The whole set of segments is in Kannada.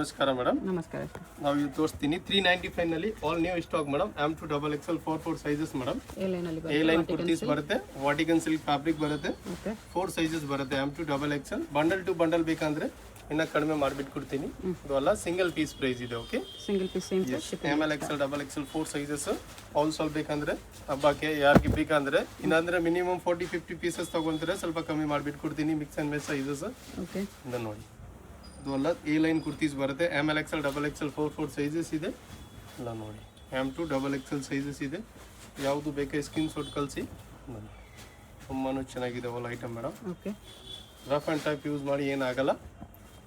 ನಮಸ್ಕಾರ ಮೇಡಮ್. ನಮಸ್ಕಾರ. ನಾವು ಇದು ತೋರಿಸ್ತೀನಿ 395 ನಲ್ಲಿ all new stock madam. M2 XXL 4 sizes madam. A line kurtis ಬರುತ್ತೆ, ವಾಟಿಕನ್ ಸಿಲ್ಕ್ ಫ್ಯಾಬ್ರಿಕ್ ಬರುತ್ತೆ, 4 ಸೈಜಸ್ ಬರುತ್ತೆ. M2 XXL bundle to bundle ಬೇಕಂದ್ರೆ ಇನ್ನ ಕಡಿಮೆ ಮಾಡಿಬಿಟ್ಟು ಕೊಡ್ತೀನಿ. ಇದು ಅಲ್ಲ ಸಿಂಗಲ್ ಪೀಸ್ ಪ್ರೈಸ್ ಇದೆ. Okay, single piece same ML XL XXL 4 sizes all ಸಾಲ್ ಬೇಕಂದ್ರೆ ಹಬ್ಬಕ್ಕೆ ಯಾರಿಗೆ ಬೇಕಂದ್ರೆ ಇನ್ನಂದ್ರೆ ಮಿನಿಮಮ್ 40-50 ಪೀಸಸ್ ತಗೊಂತಾರೆ, ಸ್ವಲ್ಪ ಕಮ್ಮಿ ಮಾಡಿಬಿಟ್ಟು ಕೊಡ್ತೀನಿ. Mix and mess sizes. Okay, ಇದನ್ನ ನೋಡಿ. ಇದು ಅಲ್ಲ ಎ ಲೈನ್ ಕುರ್ತೀಸ್ ಬರುತ್ತೆ. ML XL XXL 4 ಸೈಜಸ್ ಇದೆ. ಇಲ್ಲ ನೋಡಿ, M2 XXL ಸೈಜಸ್ ಇದೆ. ಯಾವುದು ಬೇಕಾ ಸ್ಕ್ರೀನ್ ಶಾಟ್ ಕಳಿಸಿ. ತುಂಬಾ ಚೆನ್ನಾಗಿದೆ all item madam. Okay, rough and type use ಮಾಡಿ ಏನಾಗಲ್ಲ.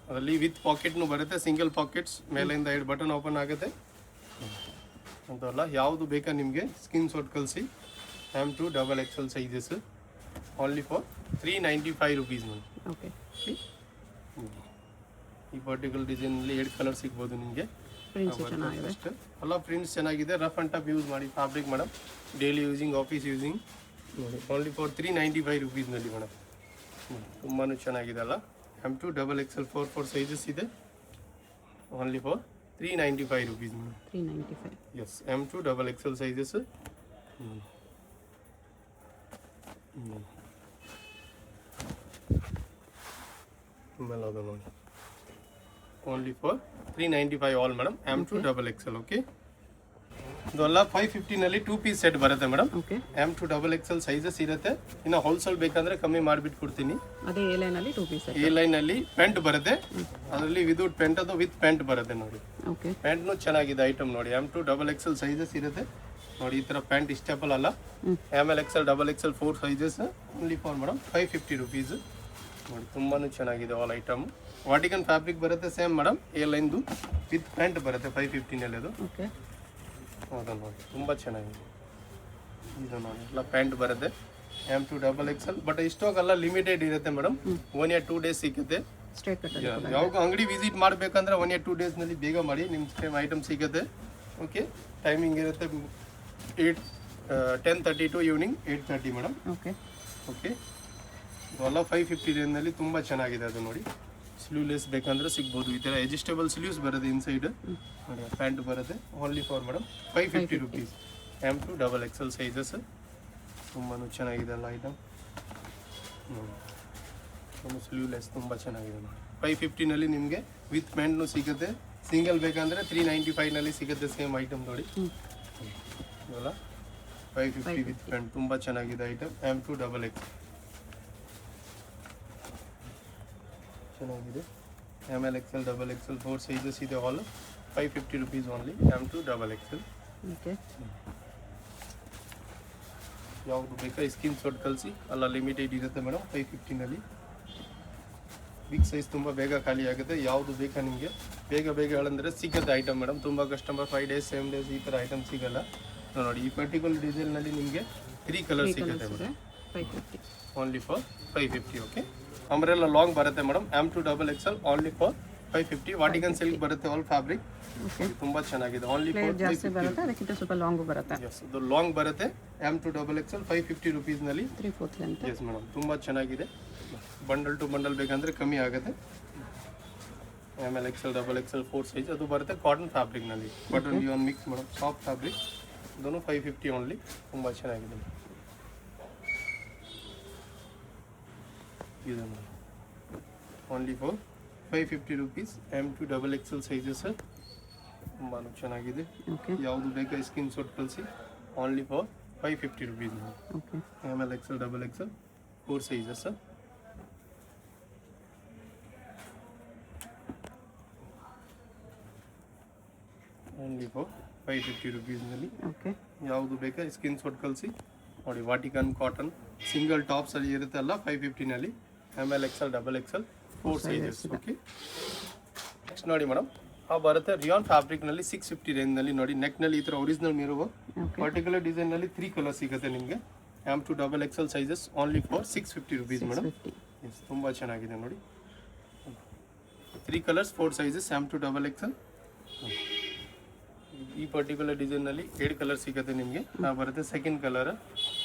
ಅದರಲ್ಲಿ ವಿತ್ ಪಾಕೆಟ್ನು ಬರುತ್ತೆ, ಸಿಂಗಲ್ ಪಾಕೆಟ್ಸ್, ಮೇಲಿಂದ 2 ಬಟನ್ ಓಪನ್ ಆಗುತ್ತೆ ಅಂತಲ್ಲ. ಯಾವುದು ಬೇಕಾ ನಿಮಗೆ ಸ್ಕ್ರೀನ್ ಶಾಟ್ ಕಳಿಸಿ. M2 XXL sizes only for 395 rupees ನೋಡಿ. ಓಕೆ, ಈ ಪರ್ಟಿಕ್ಯುಲರ್ ಡಿಸೈನಲ್ಲಿ 2 ಕಲರ್ ಸಿಗ್ಬೋದು ನಿಮಗೆ. ಪ್ರಿಂಟ್ಸ್ ಚೆನ್ನಾಗಿದೆ, ಎಲ್ಲ ಪ್ರಿಂಟ್ಸ್ ಚೆನ್ನಾಗಿದೆ. ರಫ್ ಆ್ಯಂಡ್ ಟಫ್ ಯೂಸ್ ಮಾಡಿ fabric madam. Daily using, office using ನೋಡಿ. ಓನ್ಲಿ ಫಾರ್ 395 ರುಪೀಸ್ನಲ್ಲಿ ಮೇಡಮ್. ತುಂಬಾ ಚೆನ್ನಾಗಿದೆ ಅಲ್ಲ. M2 XXL 4 ಸೈಜಸ್ ಇದೆ. Only for 395 rupees madam. 395. Yes, M2 XXL sizes. ತುಂಬಾ ಅದು ನೋಡಿ. Only for 395 all madam. M2 XXL. Okay, ಇದೆಲ್ಲ 550 ನಲ್ಲಿ 2 ಪೀಸ್ ಸೆಟ್ ಬರುತ್ತೆ madam. Okay, M2 XXL sizes ಇರುತ್ತೆ. ಇನ್ನು ಹೋಲ್ಸೇಲ್ ಬೇಕಂದ್ರೆ ಕಮ್ಮಿ ಮಾಡಿಬಿಟ್ಟು ಕೊಡ್ತೀನಿ. ಅದೇ ಎ ಲೈನ್ ಅಲ್ಲಿ 2 ಪೀಸ್. ಎ ಲೈನ್ ಅಲ್ಲಿ ಪ್ಯಾಂಟ್ ಬರುತ್ತೆ, ಅದರಲ್ಲಿ ವಿದೌಟ್ ಪ್ಯಾಂಟ್ ಅದು ವಿತ್ ಪ್ಯಾಂಟ್ ಬರುತ್ತೆ ನೋಡಿ. ಓಕೆ, ಪ್ಯಾಂಟ್ನು ಚೆನ್ನಾಗಿದೆ ಐಟಮ್ ನೋಡಿ. M2 XXL ಸೈಜಸ್ ಇರುತ್ತೆ ನೋಡಿ. ಈ ತರ ಪ್ಯಾಂಟ್ ಇಷ್ಟಪಲ್ ಅಲ್ಲ. ML XL XXL 4 sizes only for madam 550 rupees ನೋಡಿ. ತುಂಬಾ ಚೆನ್ನಾಗಿದೆ ಆಲ್ ಐಟಮ್. ವಾಟಿಕನ್ ಫ್ಯಾಬ್ರಿಕ್ ಬರುತ್ತೆ ಸೇಮ್ ಮೇಡಮ್. ಎ ಲೈನ್ದು ವಿತ್ ಪ್ಯಾಂಟ್ ಬರುತ್ತೆ 550 ನಲ್ಲಿ. ಅದು ಓಕೆ, ಹೌದಾ ನೋಡಿ, ತುಂಬ ಚೆನ್ನಾಗಿದೆ. ಇದು ನೋಡಿ, ಎಲ್ಲ ಪ್ಯಾಂಟ್ ಬರುತ್ತೆ. M2 XXL. ಬಟ್ ಇಷ್ಟೋಗೆಲ್ಲ ಲಿಮಿಟೆಡ್ ಇರುತ್ತೆ ಮೇಡಮ್. 1 or 2 ಡೇಸ್ ಸಿಗುತ್ತೆ. Straight cut. ಯಾವಾಗ ಅಂಗಡಿ ವಿಸಿಟ್ ಮಾಡಬೇಕಂದ್ರೆ 1 or 2 ಡೇಸ್ನಲ್ಲಿ ಬೇಗ ಮಾಡಿ, ನಿಮ್ಮ ಸೇಮ್ ಐಟಮ್ ಸಿಗುತ್ತೆ. ಓಕೆ, ಟೈಮಿಂಗ್ ಇರುತ್ತೆ 10:30 to evening 8:30 madam. Okay, okay, ಇವೆಲ್ಲ 550 ರೇಂಜ್ನಲ್ಲಿ ತುಂಬ ಚೆನ್ನಾಗಿದೆ. ಅದು ನೋಡಿ, ಸ್ಲೀವ್ಲೆಸ್ ಬೇಕಂದ್ರೆ ಸಿಗ್ಬೋದು. ಈ ಥರ ಅಡ್ಜಸ್ಟೇಬಲ್ ಸ್ಲೀವ್ಸ್ ಬರುತ್ತೆ ಇನ್ಸೈಡ್ ನೋಡಿ. ಪ್ಯಾಂಟ್ ಬರುತ್ತೆ only for madam 550 rupees. M2 XXL sizes ತುಂಬಾ ಚೆನ್ನಾಗಿದೆ ಅಲ್ಲ ಐಟಮ್. ಸ್ಲೀವ್ಲೆಸ್ ತುಂಬ ಚೆನ್ನಾಗಿದೆ ನೋಡಿ. 550 ನಲ್ಲಿ ನಿಮಗೆ ವಿತ್ ಪ್ಯಾಂಟ್ನು ಸಿಗುತ್ತೆ. ಸಿಂಗಲ್ ಬೇಕಂದ್ರೆ 395 ನಲ್ಲಿ ಸಿಗುತ್ತೆ ಸೇಮ್ ಐಟಮ್ ನೋಡಿ. ಇವಲ್ಲ 550 ವಿತ್ ಪ್ಯಾಂಟ್ ತುಂಬ ಚೆನ್ನಾಗಿದೆ ಐಟಮ್. M2 XXL ಚೆನ್ನಾಗಿದೆ. ML XL XXL 4 ಸೈಜಸ್ ಇದೆ. All 550 rupees only. M2 XXL. Okay, ಯಾವುದು ಬೇಕಾ ಸ್ಕ್ರೀನ್ ಶಾಟ್ ಕಳಿಸಿ. ಅಲ್ಲ ಲಿಮಿಟೆಡ್ ಇರುತ್ತೆ ಮೇಡಮ್ 550 ನಲ್ಲಿ. ಬಿಗ್ ಸೈಜ್ ತುಂಬ ಬೇಗ ಖಾಲಿ ಆಗುತ್ತೆ. ಯಾವುದು ಬೇಕಾ ನಿಮಗೆ ಬೇಗ ಬೇಗ ಹೇಳಂದ್ರೆ ಸಿಗುತ್ತೆ ಐಟಮ್ ಮೇಡಮ್. ತುಂಬ ಕಸ್ಟಮರ್ 5 ಡೇಸ್ ಸೇಮ್ ಡೇಸ್ ಈ ಥರ ಐಟಮ್ ಸಿಗಲ್ಲ ನೋಡಿ. ಈ ಪರ್ಟಿಕ್ಯುಲರ್ ಡಿಸೈನ್ನಲ್ಲಿ ನಿಮಗೆ 3 ಕಲರ್ ಸಿಗುತ್ತೆ madam. 550 only for 550. Okay, umbrella long ಬರುತ್ತೆ madam. M2 XXL only for 550. Vatican silk ಬರುತ್ತೆ ಆಲ್ ಫ್ಯಾಬ್ರಿಕ್. ಓಕೆ, ತುಂಬಾ ಚೆನ್ನಾಗಿದೆ. ಓನ್ಲಿ ಫಾರ್ ಜಾಸ್ತಿ ಬರುತ್ತೆ, ಅದಕ್ಕಿಂತ ಸ್ವಲ್ಪ ಲಾಂಗ್ ಬರುತ್ತೆ. ಎಸ್, ಇದು ಲಾಂಗ್ ಬರುತ್ತೆ. M2 XXL 550 ರುಪೀಸ್ ನಲ್ಲಿ 3/4 ಲೆಂತ್. ಎಸ್ ಮೇಡಮ್, ತುಂಬಾ ಚೆನ್ನಾಗಿದೆ. ಬಂಡಲ್ ಟು ಬಂಡಲ್ ಬೇಕಂದ್ರೆ ಕಮ್ಮಿ ಆಗುತ್ತೆ. ML XL XXL 4 ಸೈಜ್ ಅದು ಬರುತ್ತೆ ಕಾಟನ್ ಫ್ಯಾಬ್ರಿಕ್ ನಲ್ಲಿ. ಕಾಟನ್ ಲಿಯೋನ್ ಮಿಕ್ಸ್ ಮೇಡಮ್, ಸಾಫ್ಟ್ ಫ್ಯಾಬ್ರಿಕ್. ಇದನ್ನು 550 ಓನ್ಲಿ. ತುಂಬಾ ಚೆನ್ನಾಗಿದೆ. ಇದು only for 550 rupees. M2 XXL sizes ತುಂಬಾ ಚೆನ್ನಾಗಿದೆ. ಓಕೆ, ಯಾವುದು ಬೇಕಾ ಸ್ಕ್ರೀನ್ ಶಾಟ್ ಕಳಿಸಿ. Only for 550 rupees. Okay, ML XL XXL 4 sizes only for 550 ರುಪೀಸ್ನಲ್ಲಿ. ಓಕೆ, ಯಾವುದು ಬೇಕಾ ಸ್ಕ್ರೀನ್ ಶಾಟ್ ಕಳಿಸಿ ನೋಡಿ. ವಾಟಿಕನ್ ಕಾಟನ್ ಸಿಂಗಲ್ ಟಾಪ್ಸ್ ಅಲ್ಲಿ ಇರುತ್ತೆ ಅಲ್ಲ 550 ನಲ್ಲಿ. ML XL XXL 4 sizes. Okay, next ನೋಡಿ ಮೇಡಮ್, ಬರುತ್ತೆ ರಿಯಾನ್ ಫ್ಯಾಬ್ರಿಕ್ ನಲ್ಲಿ 650 ರೇಂಜ್ ನಲ್ಲಿ ನೋಡಿ. ನೆಕ್ ನಲ್ಲಿ ಈ ತರ ಒರಿಜಿನಲ್ ಮಿರುವ ಪರ್ಟಿಕ್ಯುಲರ್ ಡಿಸೈನ್ ನಲ್ಲಿ 3 ಕಲರ್ ಸಿಗುತ್ತೆ ನಿಮಗೆ. M2 XXL sizes only for 650 rupees madam. Yes, ತುಂಬಾ ಚೆನ್ನಾಗಿದೆ ನೋಡಿ. 3 ಕಲರ್ಸ್ 4 ಸೈಜಸ್ M2 XXL. ಈ ಪರ್ಟಿಕ್ಯುಲರ್ ಡಿಸೈನ್ ನಲ್ಲಿ 2 ಕಲರ್ ಸಿಗುತ್ತೆ ನಿಮಗೆ. ಬರುತ್ತೆ second colour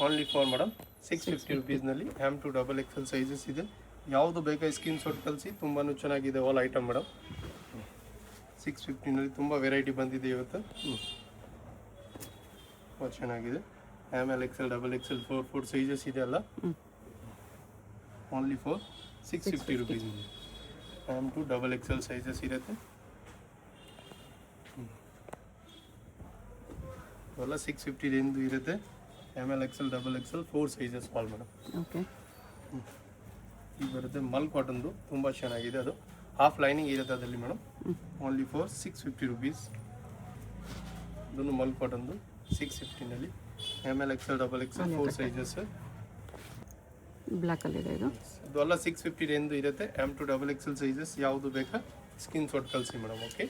only for madam 650 rupees ನಲ್ಲಿ. M2 XXL ಸೈಜಸ್ ಇದೆ. ಯಾವುದು ಬೇಕಾ ಸ್ಕ್ರೀನ್ ಶಾಟ್ ಕಳಿಸಿ. ತುಂಬಾ ಚೆನ್ನಾಗಿದೆ ಆಲ್ ಐಟಮ್ ಮೇಡಮ್. 650ನಲ್ಲಿ ತುಂಬ ವೆರೈಟಿ ಬಂದಿದೆ ಇವತ್ತು. ತುಂಬ ಚೆನ್ನಾಗಿದೆ. ML XL double XL 4 sizes ಇದೆ ಅಲ್ಲ. Only for 650 rupees. M to double XL sizes ಇರುತ್ತೆ. ಇವೆಲ್ಲ 650 ರೇಂಜ್ ಇರುತ್ತೆ. ML XL double XL 4 sizes all madam. Okay. ಈಗ ಬರುತ್ತೆ ಮಲ್ ಕಾಟನ್ದು, ತುಂಬ ಚೆನ್ನಾಗಿದೆ. ಅದು ಹಾಫ್ ಲೈನಿಂಗ್ ಇರುತ್ತೆ ಅದರಲ್ಲಿ ಮೇಡಮ್. Only for 650 rupees. ಇದನ್ನು ಮಲ್ ಕಾಟನ್ದು 650ನಲ್ಲಿ. ML XL double XL 4 sizes. Black ಅಲ್ಲಿ ಇದೆ ಇದು. ಇದೆಲ್ಲ 650 ರೇಂಜ್ ಇರುತ್ತೆ. M to double XL sizes ಯಾವುದು ಬೇಕಾ ಸ್ಕ್ರೀನ್ ಶಾಟ್ ಕಳಿಸಿ ಮೇಡಮ್. ಓಕೆ.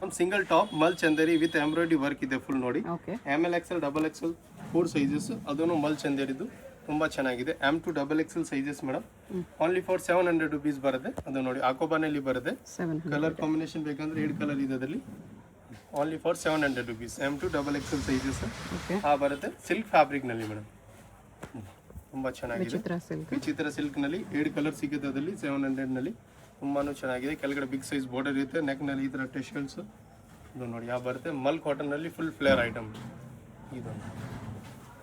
ಒಂದು single top mul Chanderi with embroidery work ಇದೆ ಫುಲ್ ನೋಡಿ. Okay. ML XL double XL 4 sizes. ಅದನ್ನು ಮಲ್ ಚಂದೇರಿದು ತುಂಬ ಚೆನ್ನಾಗಿದೆ. M to double XL sizes madam. Only for 700 rupees ಬರುತ್ತೆ. ಅದು ನೋಡಿ ಆಕೋಬಾನಲ್ಲಿ ಬರುತ್ತೆ. 700. ಕಲರ್ ಕಾಂಬಿನೇಷನ್ ಬೇಕಂದ್ರೆ 2 ಕಲರ್ ಇದೆ ಅದರಲ್ಲಿ. Only for 700 rupees. M to double XL sizes okay. ಬರುತ್ತೆ ಸಿಲ್ಕ್ ಫ್ಯಾಬ್ರಿಕ್ನಲ್ಲಿ ಮೇಡಮ್. ತುಂಬ ಚೆನ್ನಾಗಿದೆ. ವಿಚಿತ್ರ ಸಿಲ್ಕ್. ವಿಚಿತ್ರ ಸಿಲ್ಕ್ನಲ್ಲಿ 2 ಕಲರ್ ಸಿಗುತ್ತೆ ಅದರಲ್ಲಿ 700ನಲ್ಲಿ. ತುಂಬಾ ಚೆನ್ನಾಗಿದೆ. ಕೆಳಗಡೆ ಬಿಗ್ ಸೈಜ್ ಬಾರ್ಡರ್ ಇರುತ್ತೆ. ನೆಕ್ನಲ್ಲಿ ಈ ಥರ ಟೆಶಲ್ಸ್ ಇದು ನೋಡಿ ಬರುತ್ತೆ. ಮಲ್ ಕಾಟನ್ನಲ್ಲಿ ಫುಲ್ ಫ್ಲೇರ್ ಐಟಮ್. ಇದು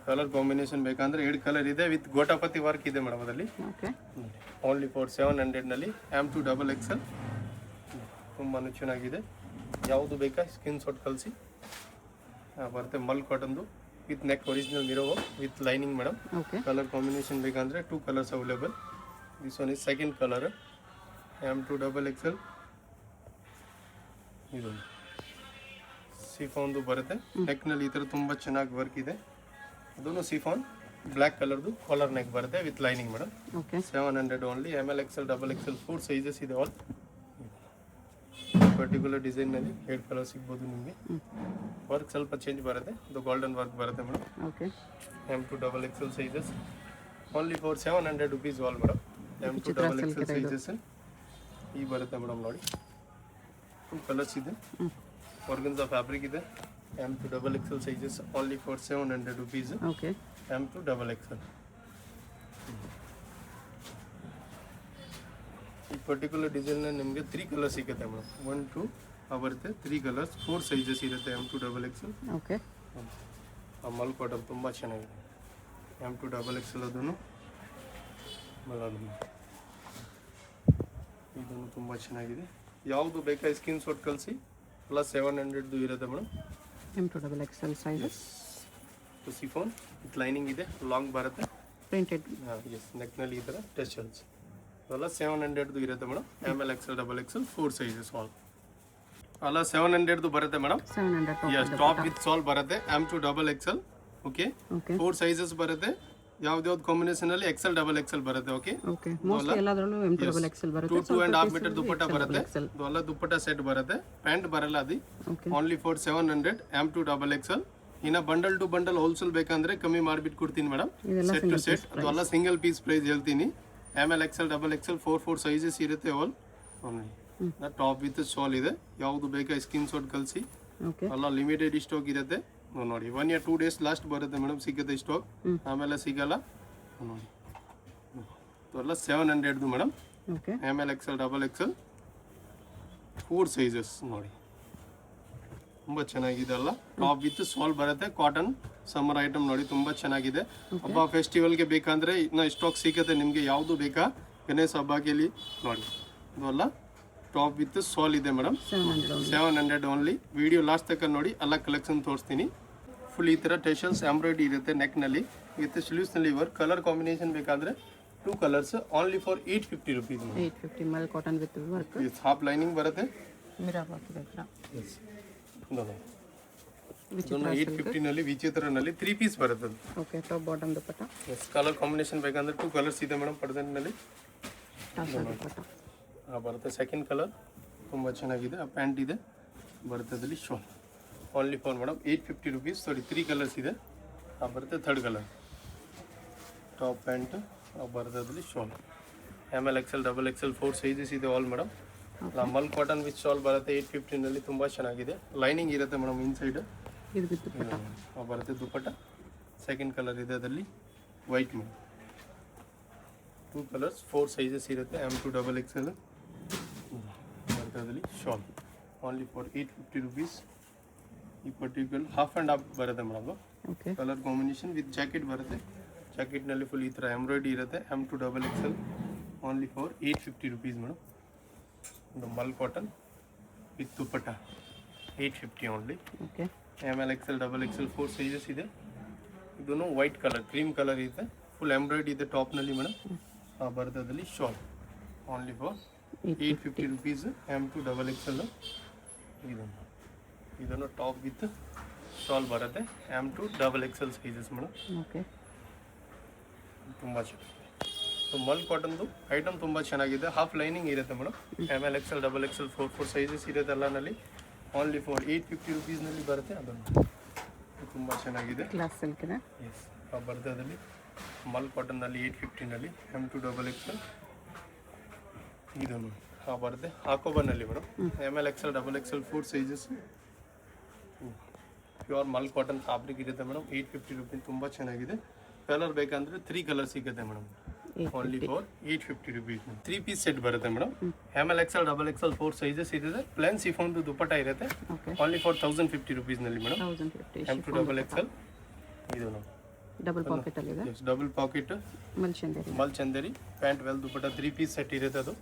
ಕಲರ್ ಕಾಂಬಿನೇಷನ್ ಬೇಕಂದ್ರೆ 2 ಕಲರ್ ಇದೆ ವಿತ್ ಗೋಟಾಪತಿ ವರ್ಕ್ ಇದೆ ಮೇಡಮ್ ಅದರಲ್ಲಿ. ಓಕೆ. ಓನ್ಲಿ ಫಾರ್ 700ನಲ್ಲಿ. M to ಡಬಲ್ XL ತುಂಬಾ ಚೆನ್ನಾಗಿದೆ. ಯಾವುದು ಬೇಕಾ ಸ್ಕ್ರೀನ್ ಶಾಟ್ ಕಳಿಸಿ. ಬರುತ್ತೆ ಮಲ್ ಕಾಟನ್ದು with neck original mirror with lining madam. Okay. Colour combination ಬೇಕಂದ್ರೆ 2 colours available. This one is second colour. M to double XL ಇದು ಸಿಫಾನ್ದು ಬರುತ್ತೆ. ನೆಕ್ನಲ್ಲಿ ಈ ಥರ ತುಂಬ ಚೆನ್ನಾಗಿ ವರ್ಕ್ ಇದೆ. ಅದನ್ನು ಸಿಫಾನ್ ಬ್ಲ್ಯಾಕ್ ಕಲರ್ದು ಕಾಲರ್ ನೆಕ್ ಬರುತ್ತೆ with lining madam. Okay. 700 only. ML XL double XL 4 sizes ಇದೆ ಆಲ್. ಪರ್ಟಿಕ್ಯುಲರ್ ಡಿಸೈನ್ನಲ್ಲಿ 2 ಕಲರ್ ಸಿಗ್ಬೋದು ನಿಮಗೆ. ವರ್ಕ್ ಸ್ವಲ್ಪ ಚೇಂಜ್ ಬರುತ್ತೆ. ಅದು ಗೋಲ್ಡನ್ ವರ್ಕ್ ಬರುತ್ತೆ madam. Okay. M to double XL sizes only for 700 rupees all madam. M to double XL sizes ಈ ಬರುತ್ತೆ ಮೇಡಮ್ ನೋಡಿ. 2 ಕಲರ್ಸ್ ಇದೆ. ಆರ್ಗನ್ಸಾ ಫ್ಯಾಬ್ರಿಕ್ ಇದೆ. M to double XL sizes only for 700 rupees. Okay. M to double XL. ಈ ಪರ್ಟಿಕ್ಯುಲರ್ ಡಿಸೈನ್ ನಿಮಗೆ 3 ಕಲರ್ ಸಿಗುತ್ತೆ ಮೇಡಮ್. 1 2 ಬರುತ್ತೆ 3 ಕಲರ್ಸ್ 4 ಸೈಜಸ್ ಇರುತ್ತೆ. M to double XL. Okay. Mul cotton ತುಂಬ ಚೆನ್ನಾಗಿದೆ. M to ಡಬಲ್ XL ಅದನ್ನು ಇದನ್ನು ತುಂಬ ಚೆನ್ನಾಗಿದೆ. ಯಾವುದು ಬೇಕಾ ಸ್ಕ್ರೀನ್ ಶಾಟ್ ಕಳಿಸಿ. ಪ್ಲಸ್ 700ದು ಇರುತ್ತೆ madam. M to double XL sizes. Chiffon with lining ಇದೆ. ಲಾಂಗ್ ಬರುತ್ತೆ. ಪ್ರಿಂಟೆಡ್. ಎಸ್ ನೆಕ್ನಲ್ಲಿ ಈ ಥರ ಟೆಶಲ್ಸ್. ಅಲ್ಲ 700ದು ಇರುತ್ತೆ madam. ML XL double XL 4 sizes all. ಅಲ್ಲ 700ದು ಬರುತ್ತೆ ಮೇಡಮ್. 700 ಎಸ್ ಟಾಪ್ ವಿತ್ ಸಾಲ್ ಬರುತ್ತೆ. M to double XL. Okay. Okay. 4 sizes ಬರುತ್ತೆ. ಯಾವ್ದು ಕಾಂಬಿನೇಷನ್ ಅಲ್ಲಿ XL ಡಬಲ್ XL ಬರುತ್ತೆ. ಓಕೆ. ಓಕೆ. ಮೋಸ್ಟ್ಲಿ ಎಲ್ಲದರಲ್ಲೂ M to ಡಬಲ್ XL ಬರುತ್ತೆ. 2.5 ಮೀಟರ್ ದುಪ್ಪಟ್ಟ ಬರುತ್ತೆ. ಅದೆಲ್ಲ ದುಪ್ಪಟ್ಟ ಸೆಟ್ ಬರುತ್ತೆ. ಪ್ಯಾಂಟ್ ಬರಲ್ಲ ಅದು. Only for 700 M to double XL. ಇನ್ನ ಬಂಡಲ್ ಟು ಬಂಡಲ್ ಹೋಲ್ಸೇಲ್ ಬೇಕಂದ್ರೆ ಕಮ್ಮಿ ಮಾಡಿಬಿಟ್ಟು ಕೊಡ್ತೀನಿ ಮೇಡಮ್. ಸೆಟ್ ಟು ಸೆಟ್ ಅದೆಲ್ಲ ಸಿಂಗಲ್ ಪೀಸ್ ಪ್ರೈಸ್ ಹೇಳ್ತೀನಿ. ML XL double XL 4 sizes ಇರುತ್ತೆ ಆಲ್. ಟಾಪ್ ವಿತ್ ಶಾಲ್ ಇದೆ. ಯಾವುದು ಬೇಕಾ ಸ್ಕ್ರೀನ್ ಶಾಟ್ ಕಳಿಸಿ. ಓಕೆ. ಎಲ್ಲ ಲಿಮಿಟೆಡ್ ಸ್ಟಾಕ್ ಇರುತ್ತೆ ನೋಡಿ. 1 or 2 ಡೇಸ್ ಲಾಸ್ಟ್ ಬರುತ್ತೆ ಮೇಡಮ್. ಸಿಗುತ್ತೆ ಸ್ಟಾಕ್. ಆಮೇಲೆ ಸಿಗಲ್ಲ ನೋಡಿ. ಎಲ್ಲ 700ದು madam. Okay. ML XL double XL 4 sizes ನೋಡಿ. ತುಂಬ ಚೆನ್ನಾಗಿದೆ ಅಲ್ಲ. ಟಾಪ್ ವಿತ್ ಸಾಲ್ ಬರುತ್ತೆ. ಕಾಟನ್ ಸಮ್ಮರ್ ಐಟಮ್ ನೋಡಿ ತುಂಬ ಚೆನ್ನಾಗಿದೆ. ಹಬ್ಬ ಫೆಸ್ಟಿವಲ್ಗೆ ಬೇಕಂದ್ರೆ ಇನ್ನ ಸ್ಟಾಕ್ ಸಿಗುತ್ತೆ ನಿಮಗೆ. ಯಾವುದು ಬೇಕಾ ಗಣೇಶ ಹಬ್ಬಕ್ಕೆ ನೋಡಿ. ಇದೆಲ್ಲ ಟಾಪ್ ವಿತ್ ಸಾಲ್ ಇದೆ ಮೇಡಮ್. 700 ಓನ್ಲಿ. ವಿಡಿಯೋ ಲಾಸ್ಟ್ ತನಕ ನೋಡಿ. ಎಲ್ಲ ಕಲೆಕ್ಷನ್ ತೋರಿಸ್ತೀನಿ. ಫುಲ್ ಈ ಥರ ಟೆಶಲ್ಸ್ ಎಂಬ್ರಾಯ್ಡ್ರಿ ಇರುತ್ತೆ ನೆಕ್ನಲ್ಲಿ ವಿತ್ ಸ್ಲೀವ್ಸ್ನಲ್ಲಿ ವರ್ಕ್. ಕಲರ್ ಕಾಂಬಿನೇಷನ್ ಬೇಕಾದರೆ 2 colours only for 850 rupees. 850 mul cotton with work. Half lining ಬರುತ್ತೆ. ಮಿರಾ ವರ್ಕ್ ಇದೆ. ಎಸ್ ಇದನ್ನು 850ನಲ್ಲಿ ವಿಚಿತ್ರನಲ್ಲಿ 3 ಪೀಸ್ ಬರುತ್ತೆ. Okay. Top bottom dupatta. Yes colour combination ಬೇಕಂದ್ರೆ 2 ಕಲರ್ಸ್ ಇದೆ ಮೇಡಮ್. ಪರ್ಸೆಂಟ್ನಲ್ಲಿ ದುಪಟ್ಟ ಬರುತ್ತೆ. ಸೆಕೆಂಡ್ ಕಲರ್ ತುಂಬ ಚೆನ್ನಾಗಿದೆ. ಆ ಪ್ಯಾಂಟ್ ಇದೆ ಬರುತ್ತೆ ಅದರಲ್ಲಿ shawl. Only for madam 850 rupees. Sorry 3 colours ಇದೆ. ಬರುತ್ತೆ ಥರ್ಡ್ ಕಲರ್. ಟಾಪ್ ಪ್ಯಾಂಟ್ ಬರುತ್ತೆ ಅದರಲ್ಲಿ shawl. ML XL double XL 4 sizes ಇದೆ all madam. Mul cotton with shawl ಬರುತ್ತೆ 850ನಲ್ಲಿ. ತುಂಬ ಚೆನ್ನಾಗಿದೆ. ಲೈನಿಂಗ್ ಇರುತ್ತೆ ಮೇಡಮ್ ಇನ್ಸೈಡ್. ಇದು ವಿತ್ ದುಪಟ್ಟ ಬರುತ್ತೆ ದುಪಟ್ಟ. ಸೆಕೆಂಡ್ ಕಲರ್ ಇದೆ ಅದರಲ್ಲಿ ವೈಟ್ ಮೇಡಮ್. 2 ಕಲರ್ಸ್ 4 ಸೈಜಸ್ ಇರುತ್ತೆ. M to ಡಬಲ್ XL ಬರುತ್ತೆ ದುಪ್ಪಟ್ಟದಲ್ಲಿ ಶಾಲ್ ಓನ್ಲಿ ಫಾರ್ 850 ರುಪೀಸ್. ಈ ಪರ್ಟಿಕ್ಯುಲರ್ ಹಾಫ್ ಆ್ಯಂಡ್ ಹಾಫ್ ಬರುತ್ತೆ madam. Okay colour combination with jacket ಬರುತ್ತೆ. ಜಾಕೆಟ್ನಲ್ಲಿ ಫುಲ್ ಈ ಥರ ಎಂಬ್ರಾಯ್ಡ್ರಿ ಇರುತ್ತೆ. M2 XXL only for 850 rupees madam. ಒಂದು mul cotton with dupatta 850 only. Okay ML XL XXL 4 sizes ಇದೆ. ಇದನ್ನು ವೈಟ್ ಕಲರ್ ಕ್ರೀಮ್ ಕಲರ್ ಇದೆ. ಫುಲ್ ಎಂಬ್ರಾಯ್ಡ್ರಿ ಇದೆ ಟಾಪ್ನಲ್ಲಿ ಮೇಡಮ್. ಬರ್ತದಲ್ಲಿ shawl only for 850 rupees. M2 XXL ಇದನ್ನು ಟಾಪ್ ವಿತ್ ಶಾಲ್ ಬರುತ್ತೆ. M2 XXL sizes madam. Okay ತುಂಬ ಚೆನ್ನಾಗಿದೆ. ಮಲ್ ಕಾಟನ್ದು ಐಟಮ್ ತುಂಬ ಚೆನ್ನಾಗಿದೆ. ಹಾಫ್ ಲೈನಿಂಗ್ ಇರುತ್ತೆ madam. ML XL XXL 4 sizes ಇರುತ್ತೆ ಎಲ್ಲನಲ್ಲಿ. ಓನ್ಲಿ ಫಾರ್ 850 ರುಪೀಸ್ನಲ್ಲಿ ಬರುತ್ತೆ. ಅದನ್ನು ತುಂಬ ಚೆನ್ನಾಗಿದೆ. ಕ್ಲಾಸ್ ಸಿಲ್ಕ್ ಇದೆ. ಎಸ್ ಬರ್ತದಲ್ಲಿ ಮಲ್ ಕಾಟನ್ನಲ್ಲಿ 850ನಲ್ಲಿ M2 XXL ಇದನ್ನು ಬರುತ್ತೆ. ಹಾಕೋಬನ್ನಲ್ಲಿ madam. ML XL XXL 4 sizes pure mul cotton fabric ಇರುತ್ತೆ ಮೇಡಮ್. 850 ರುಪೀಸ್ ತುಂಬ ಚೆನ್ನಾಗಿದೆ. ಕಲರ್ ಬೇಕಂದ್ರೆ 3 ಕಲರ್ ಸಿಗುತ್ತೆ madam. Only for 850 rupees. 3 piece set ಬರುತ್ತೆ madam. ML XL XXL 4 sizes ಇದೆ. ಪ್ಲೇನ್ ಸಿಫೋನ್ದು ದುಪ್ಪಟ್ಟ ಇರುತ್ತೆ. ಓಕೆ ಓನ್ಲಿ ಫಾರ್ 1050 ರುಪೀಸ್ನಲ್ಲಿ ಮೇಡಮ್. 1050 M2 XXL ಇದು ನೋಡಿ ಡಬಲ್ ಪಾಕೆಟ್ ಅಲ್ಲಿ ಇದೆ. Double pocket mul Chanderi pant well dupatta 3 piece set ಇರುತ್ತೆ. ಅದು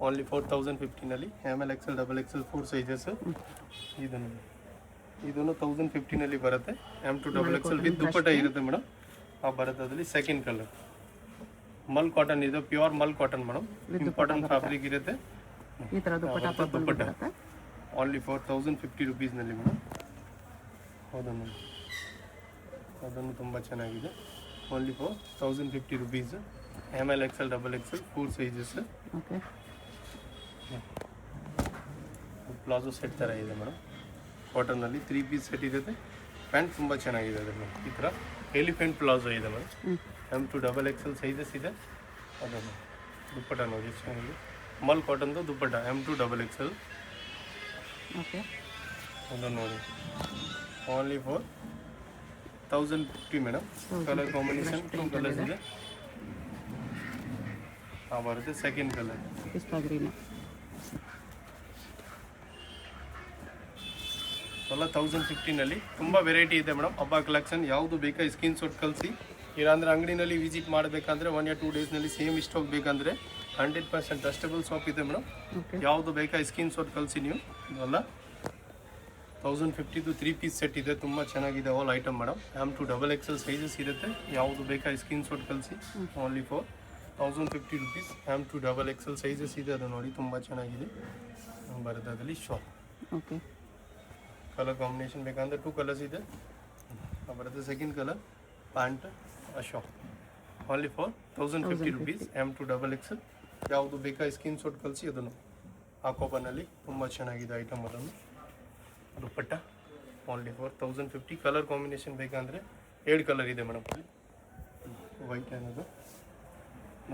ಓನ್ಲಿ ಫಾರ್ 1050ನಲ್ಲಿ. ML XL XXL 4 ಸೈಜಸ್ ಇದನ್ನು 1050ನಲ್ಲಿ ಬರುತ್ತೆ. M2 XXL ವಿತ್ ದುಪ್ಪಟ್ಟ ಇರುತ್ತೆ ಮೇಡಮ್. ಬರುತ್ತೆ ಅದರಲ್ಲಿ ಸೆಕೆಂಡ್ ಕಲರ್ ಮಲ್ ಕಾಟನ್ ಇದೆ. Pure mul cotton madam. Important fabric ಇರುತ್ತೆ. ಈ ತರ ದುಪ್ಪಟ್ಟ ಓನ್ಲಿ ಫಾರ್ 1050 ರುಪೀಸ್ನಲ್ಲಿ ಮೇಡಮ್. ಅದನ್ನು ತುಂಬ ಚೆನ್ನಾಗಿದೆ. Only for 1050 rupees. ML XL XXL 4 sizes. Okay palazzo set ಥರ ಇದೆ ಮೇಡಮ್. ಕಾಟನ್ನಲ್ಲಿ 3 ಪೀಸ್ ಸೆಟ್ ಇರುತ್ತೆ. ಪ್ಯಾಂಟ್ ತುಂಬ ಚೆನ್ನಾಗಿದೆ ಅದರಲ್ಲಿ. ಈ ಥರ ಎಲಿಫೆಂಟ್ ಪ್ಲಾಜೋ ಇದೆ ಮೇಡಮ್. M2 XXL ಸೈಜಸ್ ಇದೆ. ಅದನ್ನು ದುಪ್ಪಟ್ಟ ನೋಡಿ ಚೆನ್ನಾಗಿದೆ. ಮಲ್ ಕಾಟನ್ದು ದುಪ್ಪಟ್ಟ M2 XXL. ಓಕೆ ಅದನ್ನು ನೋಡಿ only for 1050 madam. Colour combination 2 colours ಇದೆ. ಬರುತ್ತೆ ಸೆಕೆಂಡ್ ಕಲರ್ ಪಿಸ್ತಾ ಗ್ರೀನ್. ಎಲ್ಲ 1050ನಲ್ಲಿ ತುಂಬ ವೆರೈಟಿ ಇದೆ ಮೇಡಮ್. ಹಬ್ಬ ಕಲೆಕ್ಷನ್ ಯಾವುದು ಬೇಕಾ ಸ್ಕ್ರೀನ್ ಶಾಟ್ ಕಳಿಸಿ. ಇಲ್ಲಾಂದರೆ ಅಂಗಡಿನಲ್ಲಿ ವಿಸಿಟ್ ಮಾಡಬೇಕಂದ್ರೆ 1 or 2 ಡೇಸ್ನಲ್ಲಿ ಸೇಮ್ ಸ್ಟಾಕ್ ಬೇಕಂದರೆ 100% ಟ್ರಸ್ಟಬಲ್ ಶಾಪ್ ಇದೆ ಮೇಡಮ್. ಯಾವುದು ಬೇಕಾ ಸ್ಕ್ರೀನ್ ಶಾಟ್ ಕಳಿಸಿ ನೀವು. ಇದೆಲ್ಲ 1050 3 ಪೀಸ್ ಸೆಟ್ ಇದೆ. ತುಂಬ ಚೆನ್ನಾಗಿದೆ all item madam. M2 XXL sizes ಇರುತ್ತೆ. ಯಾವುದು ಬೇಕಾ ಸ್ಕ್ರೀನ್ ಶಾಟ್ ಕಳಿಸಿ. Only for 1050 rupees. M2 XXL sizes ಇದೆ. ಅದು ನೋಡಿ ತುಂಬ ಚೆನ್ನಾಗಿದೆ. ಬರುತ್ತೆ ಅದರಲ್ಲಿ ಶಾಪ್. ಓಕೆ ಕಲರ್ ಕಾಂಬಿನೇಷನ್ ಬೇಕಂದ್ರೆ 2 ಕಲರ್ಸ್ ಇದೆ. ಬರುತ್ತೆ second colour pant shop. Only for 1050 rupees. M2 XXL ಯಾವುದು ಬೇಕಾ ಸ್ಕ್ರೀನ್ ಶಾಟ್ ಕಳಿಸಿ. ಅದನ್ನು ಹಾಕೋಬನ್ನಲ್ಲಿ ತುಂಬ ಚೆನ್ನಾಗಿದೆ ಐಟಮ್. ಅದನ್ನು dupatta only for 1050. Colour combination ಬೇಕಂದರೆ 2 ಕಲರ್ ಇದೆ ಮೇಡಮ್. ವೈಟ್ ಅನ್ನೋದು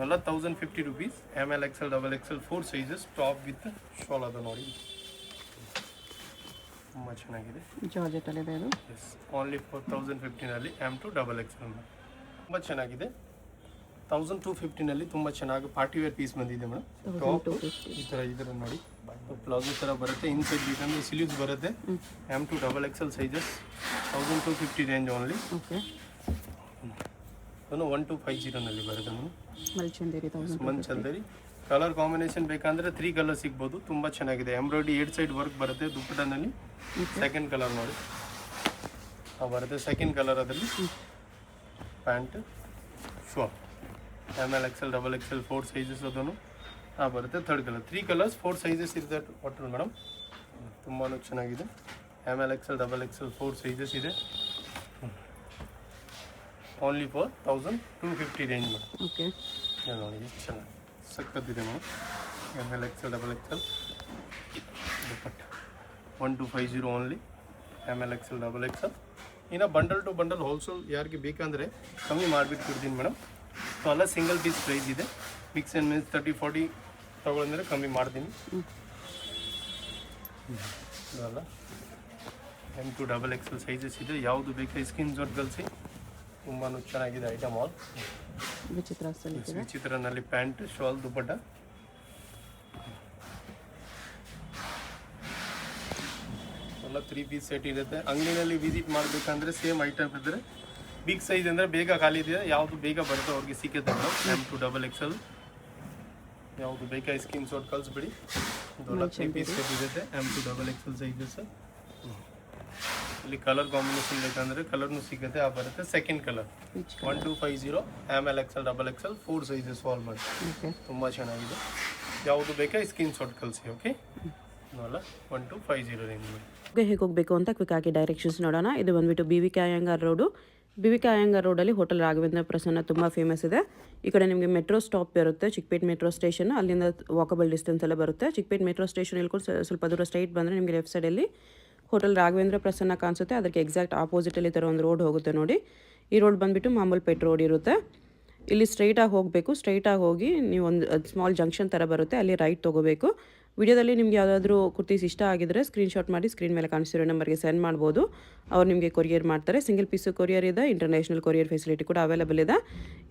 ಎಲ್ಲ 1050 rupees. ML XL XXL 4 sizes top with shawl. ಅದು ನೋಡಿ ತುಂಬ ಚೆನ್ನಾಗಿದೆ. ಜಾರ್ಜೆಟ್ ಅಲ್ಲಿ ಇದೆ ಅದು. ಎಸ್ ಓನ್ಲಿ ಫಾರ್ 1050ನಲ್ಲಿ M2 XXL ತುಂಬ ಚೆನ್ನಾಗಿದೆ. 1250ನಲ್ಲಿ ತುಂಬ ಚೆನ್ನಾಗಿ ಪಾರ್ಟಿ ವೇರ್ ಪೀಸ್ ಬಂದಿದೆ ಮೇಡಮ್. ಟಾಪ್ ಈ ಥರ ನೋಡಿ ಪ್ಲಾಜೋ ಥರ ಬರುತ್ತೆ. ಇನ್ಸೈಡ್ ಬೇಕಂದ್ರೆ ಸ್ಲೀವ್ಸ್ ಬರುತ್ತೆ. M2 XXL sizes 1250 range only. Okay ಅದನ್ನು 1250ನಲ್ಲಿ ಬರುತ್ತೆ ಮೇಡಮ್. ಮಲ್ಚಂದೇರಿ ಕಲರ್ ಕಾಂಬಿನೇಷನ್ ಬೇಕಂದ್ರೆ 3 ಕಲರ್ ಸಿಗ್ಬೋದು. ತುಂಬ ಚೆನ್ನಾಗಿದೆ. ಎಂಬ್ರಾಯ್ಡ್ರಿ 8 ಸೈಡ್ ವರ್ಕ್ ಬರುತ್ತೆ ದುಪ್ಪಟ್ಟನಲ್ಲಿ. ಸೆಕೆಂಡ್ ಕಲರ್ ನೋಡಿ ಬರುತ್ತೆ. ಸೆಕೆಂಡ್ ಕಲರ್ ಅದರಲ್ಲಿ pant shop. ML XL XXL 4 sizes ಅದನ್ನು ಬರುತ್ತೆ. ಥರ್ಡ್ ಕಲರ್ 3 ಕಲರ್ಸ್ 4 ಸೈಜಸ್ ಇರುತ್ತೆ ಒಟ್ಟು ಮೇಡಮ್. ತುಂಬಾ ಚೆನ್ನಾಗಿದೆ. ML XL XXL 4 ಸೈಜಸ್ ಇದೆ. Only for 1250 range madam. Okay ನೋಡಿ ಎಷ್ಟು ಚೆನ್ನಾಗಿ ಸಕ್ಕತ್ತಿದೆ ಮೇಡಮ್. ML XL XXL ದುಪ್ಪಟ್ಟ 1250 ಓನ್ಲಿ. ML XL XXL. ಇನ್ನು ಬಂಡಲ್ ಟು ಬಂಡಲ್ ಹೋಲ್ಸೇಲ್ ಯಾರಿಗೆ ಬೇಕಂದರೆ ಕಮ್ಮಿ ಮಾಡಿಬಿಟ್ಟು ಕೊಡ್ತೀನಿ ಮೇಡಮ್. ಸೊ ಎಲ್ಲ ಸಿಂಗಲ್ ಪೀಸ್ ಪ್ರೈಸ್ ಇದೆ. ಮಿಕ್ಸ್ ಆ್ಯಂಡ್ ಮಿಕ್ಸ್ 30-40 ತೊಗೊಳಂದರೆ ಕಮ್ಮಿ ಮಾಡ್ತೀನಿ. ಇದಲ್ಲ M2 XXL ಸೈಜಸ್ ಇದೆ. ಯಾವುದು ಬೇಕಾ ಸ್ಕಿನ್ ಶಾಟ್ ಕಳಿಸಿ. ತುಂಬಾ ಚೆನ್ನಾಗಿದೆ ಐಟಮ್ ಆಲ್. ವಿಚಿತ್ರನಲ್ಲಿ ಪ್ಯಾಂಟ್ ಶಾಲ್ ದುಪ್ಪಟ್ಟ ಎಲ್ಲ 3 ಪೀಸ್ ಸೆಟ್ ಇರುತ್ತೆ. ಅಂಗಡಿನಲ್ಲಿ ವಿಸಿಟ್ ಮಾಡಬೇಕಂದ್ರೆ ಸೇಮ್ ಐಟಮ್ ಇದ್ದರೆ ಬಿಗ್ ಸೈಜ್ ಅಂದರೆ ಬೇಗ ಖಾಲಿ ಇದೆ, ಯಾವುದು ಬೇಗ ಬರುತ್ತೆ ಅವ್ರಿಗೆ ಸಿಕ್ಕುತ್ತೆ ಮೇಡಮ್. M2XXL ಯಾವುದು ಬೇಕಾಗಿ ಸ್ಕ್ರೀನ್ ಶಾಟ್ ಕಳಿಸ್ಬಿಡಿ. ಇದೆಲ್ಲ 3 ಪೀಸ್ ಸೆಟ್ ಇರುತ್ತೆ M2XXL ಸೈಜಸ್. ಇಲ್ಲಿ ಕಲರ್ ಕಾಂಬಿನೇಷನ್ ಬೇಕಂದರೆ ಕಲರ್ನು ಸಿಗುತ್ತೆ, ಆ ಬರುತ್ತೆ. Second colour 1250 ML XL XXL 4 sizes wall ಮಾಡಿ. ಓಕೆ ತುಂಬ ಚೆನ್ನಾಗಿದೆ. ಯಾವುದು ಬೇಕಾಗಿ ಸ್ಕ್ರೀನ್ ಶಾಟ್ ಕಳಿಸಿ. ಓಕೆ ನೋಡಲ್ಲ 1250 ರೇಂಜ್ ಮಾಡಿ. ಹೇಗೆ ಹೋಗಬೇಕು ಅಂತ ಕ್ವಿಕ್ ಆಗಿ ಡೈರೆಕ್ಷನ್ಸ್ ನೋಡೋಣ. ಇದು ಬಂದುಬಿಟ್ಟು BVK Iyengar road. BVK Iyengar ರೋಡಲ್ಲಿ ಹೋಟೆಲ್ ರಾಘವೇಂದ್ರ ಪ್ರಸನ್ನ ತುಂಬ ಫೇಮಸ್ ಇದೆ. ಈ ಕಡೆ ನಿಮಗೆ ಮೆಟ್ರೋ ಸ್ಟಾಪ್ ಇರುತ್ತೆ, ಚಿಕ್ಕಪೇಟೆ ಮೆಟ್ರೋ ಸ್ಟೇಷನ್, ಅಲ್ಲಿಂದ ವಾಕಬಲ್ ಡಿಸ್ಟೆನ್ಸ್ ಎಲ್ಲ ಬರುತ್ತೆ. ಚಿಕ್ಕಪೇಟೆ ಮೆಟ್ರೋ ಸ್ಟೇಷನ್ ಇಳ್ಕೊಂಡು ಸ್ವಲ್ಪ ದೂರ ಸ್ಟ್ರೈಟ್ ಬಂದರೆ ನಿಮಗೆ ಲೆಫ್ಟ್ ಸೈಡಲ್ಲಿ ಹೋಟೆಲ್ ರಾಘವೇಂದ್ರ ಪ್ರಸನ್ನ ಕಾಣಿಸುತ್ತೆ. ಅದಕ್ಕೆ ಎಕ್ಸಾಕ್ಟ್ ಆಪೋಸಿಟಲ್ಲಿ ಈ ಥರ ಒಂದು ರೋಡ್ ಹೋಗುತ್ತೆ ನೋಡಿ. ಈ ರೋಡ್ ಬಂದುಬಿಟ್ಟು ಮಾಮೂಲ್ಪೇಟ್ ರೋಡ್ ಇರುತ್ತೆ. ಇಲ್ಲಿ ಸ್ಟ್ರೈಟಾಗಿ ಹೋಗಬೇಕು. ಸ್ಟ್ರೈಟಾಗಿ ಹೋಗಿ ನೀವು ಒಂದು ಸ್ಮಾಲ್ ಜಂಕ್ಷನ್ ಥರ ಬರುತ್ತೆ, ಅಲ್ಲಿ ರೈಟ್ ತೊಗೋಬೇಕು. ವಿಡಿಯೋದಲ್ಲಿ ನಿಮ್ಗೆ ಯಾವುದಾದ್ರೂ ಕುರ್ತೀಸ್ ಇಷ್ಟ ಆಗಿದ್ರೆ ಸ್ಕ್ರೀನ್ಶಾಟ್ ಮಾಡಿ ಸ್ಕ್ರೀನ್ ಮೇಲೆ ಕಾಣಿಸಿರೋ ನಂಬರ್ಗೆ ಸೆಂಡ್ ಮಾಡ್ಬೋದು. ಅವ್ರು ನಿಮಗೆ ಕೊರಿಯರ್ ಮಾಡ್ತಾರೆ. ಸಿಂಗಲ್ ಪೀಸು ಕೊರಿಯರ್ ಇದೆ, ಇಂಟರ್ನ್ಯಾಷನಲ್ ಕೊರಿಯರ್ ಫೆಸಿಲಿಟಿ ಕೂಡ ಅವೈಲೇಬಲ್ ಇದೆ.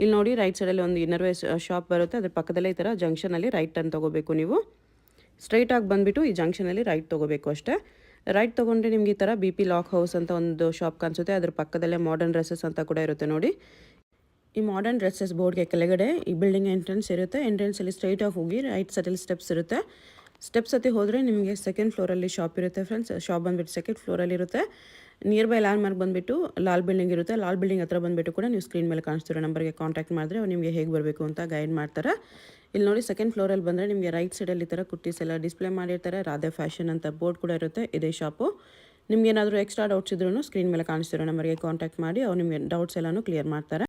ಇಲ್ಲಿ ನೋಡಿ ರೈಟ್ ಸೈಡಲ್ಲಿ ಒಂದು ಇನ್ನರ್ವೇರ್ ಶಾಪ್ ಬರುತ್ತೆ, ಅದ್ರ ಪಕ್ಕದಲ್ಲೇ ಈ ಥರ ಜಂಕ್ಷನಲ್ಲಿ ರೈಟ್ ಟರ್ನ್ ತೊಗೋಬೇಕು. ನೀವು ಸ್ಟ್ರೈಟಾಗಿ ಬಂದುಬಿಟ್ಟು ಈ ಜಂಕ್ಷನಲ್ಲಿ ರೈಟ್ ತೊಗೋಬೇಕು ಅಷ್ಟೇ. ರೈಟ್ ತೊಗೊಂಡ್ರೆ ನಿಮ್ಗೆ ಈ ಥರ BP ಲಾಕ್ ಹೌಸ್ ಅಂತ ಒಂದು ಶಾಪ್ ಕಾಣಿಸುತ್ತೆ. ಅದ್ರ ಪಕ್ಕದಲ್ಲೇ ಮಾಡರ್ನ್ ಡ್ರೆಸ್ಸಸ್ ಅಂತ ಕೂಡ ಇರುತ್ತೆ ನೋಡಿ. ಈ ಮಾಡರ್ನ್ ಡ್ರೆಸ್ಸಸ್ ಬೋರ್ಡ್ಗೆ ಕೆಳಗಡೆ ಈ ಬಿಲ್ಡಿಂಗ್ ಎಂಟ್ರೆನ್ಸ್ ಇರುತ್ತೆ. ಎಂಟ್ರೆನ್ಸಲ್ಲಿ ಸ್ಟ್ರೈಟಾಗಿ ಹೋಗಿ ರೈಟ್ ಸೈಡಲ್ಲಿ ಸ್ಟೆಪ್ಸ್ ಇರುತ್ತೆ. ಸ್ಟೆಪ್ಸ್ ಹತ್ತಿ ಹೋದರೆ ನಿಮಗೆ ಸೆಕೆಂಡ್ ಫ್ಲೋರಲ್ಲಿ ಶಾಪ್ ಇರುತ್ತೆ ಫ್ರೆಂಡ್ಸ್. ಶಾಪ್ ಬಂದುಬಿಟ್ಟು ಸೆಕೆಂಡ್ ಫ್ಲೋರಲ್ಲಿ ಇರುತ್ತೆ. ನಿಯರ್ ಬೈ ಲ್ಯಾಂಡ್ ಮಾರ್ಕ್ ಬಂದುಬಿಟ್ಟು ಲಾಲ್ ಬಿಲ್ಡಿಂಗ್ ಇರುತ್ತೆ. ಲಾಲ್ ಬಿಲ್ಡಿಂಗ್ ಹತ್ರ ಬಂದುಬಿಟ್ಟು ಕೂಡ ನೀವು ಸ್ಕ್ರೀನ್ ಮೇಲೆ ಕಾಣಿಸ್ತಿರೋ ನಂಬರ್ಗೆ ಕಾಂಟ್ಯಾಕ್ಟ್ ಮಾಡಿದ್ರೆ ಅವ್ರು ನಿಮಗೆ ಹೇಗೆ ಬರಬೇಕು ಅಂತ ಗೈಡ್ ಮಾಡ್ತಾರೆ. ಇಲ್ಲಿ ನೋಡಿ ಸೆಕೆಂಡ್ ಫ್ಲೋರಲ್ಲಿ ಬಂದರೆ ನಿಮಗೆ ರೈಟ್ ಸೈಡಲ್ಲಿ ಈ ಥರ ಕುರ್ತೀಸ್ ಎಲ್ಲ ಡಿಸ್ಪ್ಲೇ ಮಾಡಿರ್ತಾರೆ. ರಾಧೆ ಫ್ಯಾಷನ್ ಅಂತ ಬೋರ್ಡ್ ಕೂಡ ಇರುತ್ತೆ. ಇದೇ ಶಾಪು. ನಿಮ್ಗೆ ಏನಾದರೂ ಎಕ್ಸ್ಟ್ರಾ ಡೌಟ್ಸ್ ಇದ್ರೂ ಸ್ಕ್ರೀನ್ ಮೇಲೆ ಕಾಣಿಸ್ತಿರೋ ನಂಬರ್ಗೆ ಕಾಂಟ್ಯಾಕ್ಟ್ ಮಾಡಿ ಅವ್ರು ನಿಮಗೆ ಡೌಟ್ಸ್ ಎಲ್ಲನೂ ಕ್ಲಿಯರ್ ಮಾಡ್ತಾರೆ.